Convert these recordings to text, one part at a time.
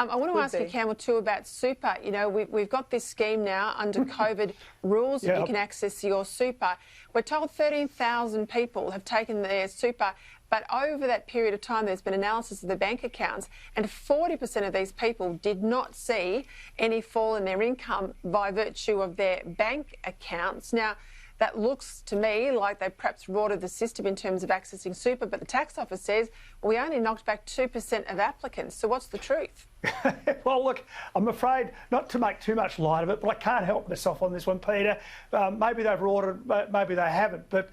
I want to ask you, Campbell, too, about super. You know, we've got this scheme now under COVID rules that you can access your super. We're told 13,000 people have taken their super, but over that period of time, there's been analysis of the bank accounts, and 40% of these people did not see any fall in their income by virtue of their bank accounts. Now, that looks to me like they perhaps rorted the system in terms of accessing super, but the tax office says we only knocked back 2% of applicants. So what's the truth? Well, look, I'm afraid not to make too much light of it, but I can't help myself on this one, Peter. Maybe they've rorted, maybe they haven't, but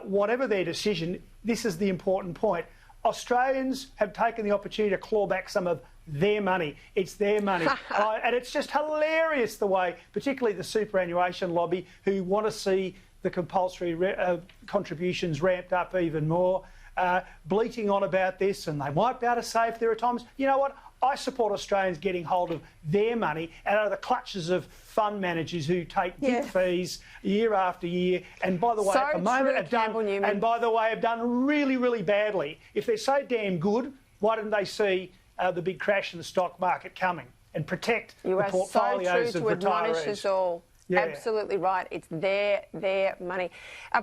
whatever their decision, this is the important point. Australians have taken the opportunity to claw back some of their money. It's their money. And it's just hilarious the way, particularly the superannuation lobby, who want to see the compulsory contributions ramped up even more, bleating on about this, and they might be able to save their retirements. You know what? I support Australians getting hold of their money out of the clutches of fund managers who take big fees year after year, and by the way, at the moment have done really, really badly. If they're so damn good, why didn't they see the big crash in the stock market coming and protect the portfolios of retirees? You are so true to admonish us all. Yeah. Absolutely right. It's their money.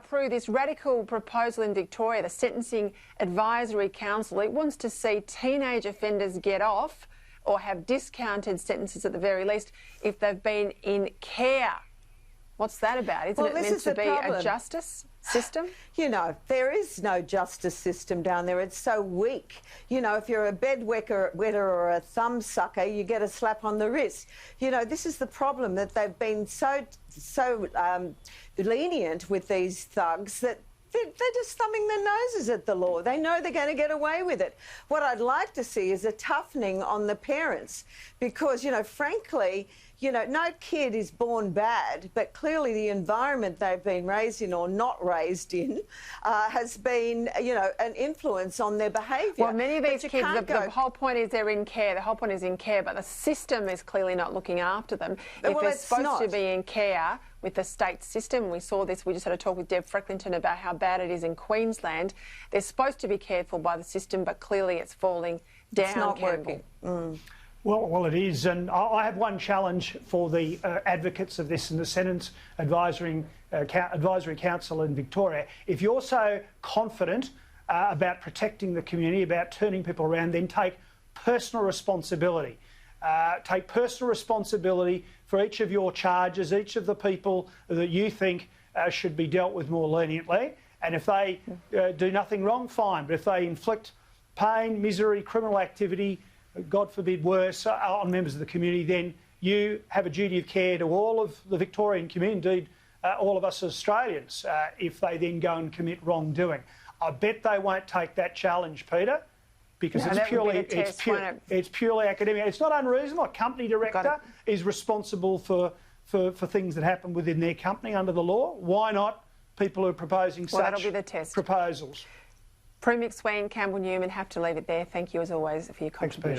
Prue, this radical proposal in Victoria, the Sentencing Advisory Council, it wants to see teenage offenders get off or have discounted sentences at the very least if they've been in care. What's that about? Isn't it meant to be a justice system? You know, there is no justice system down there. It's so weak. You know, if you're a bedwetter or a thumb sucker, you get a slap on the wrist. You know, this is the problem, that they've been so lenient with these thugs that they're just thumbing their noses at the law. They know they're going to get away with it. What I'd like to see is a toughening on the parents because, you know, frankly, you know, no kid is born bad, but clearly the environment they've been raised in or not raised in has been, you know, an influence on their behaviour. Well, many of these kids, the whole point is they're in care. The whole point is in care, but the system is clearly not looking after them. If they're supposed to be in care with the state system, we saw this, we just had a talk with Deb Frecklinton about how bad it is in Queensland. They're supposed to be cared for by the system, but clearly it's falling down. It's not working. Well, it is, and I have one challenge for the advocates of this in the Senate Advisory Council in Victoria. If you're so confident about protecting the community, about turning people around, then take personal responsibility. Take personal responsibility for each of your charges, each of the people that you think should be dealt with more leniently. And if they do nothing wrong, fine. But if they inflict pain, misery, criminal activity, God forbid worse, on members of the community, then you have a duty of care to all of the Victorian community, indeed all of us Australians, if they then go and commit wrongdoing. I bet they won't take that challenge, Peter, because it's purely academic. It's not unreasonable. A company director is responsible for things that happen within their company under the law. Why not people who are proposing such proposals? Prue McSween, Campbell Newman, have to leave it there. Thank you as always for your contribution.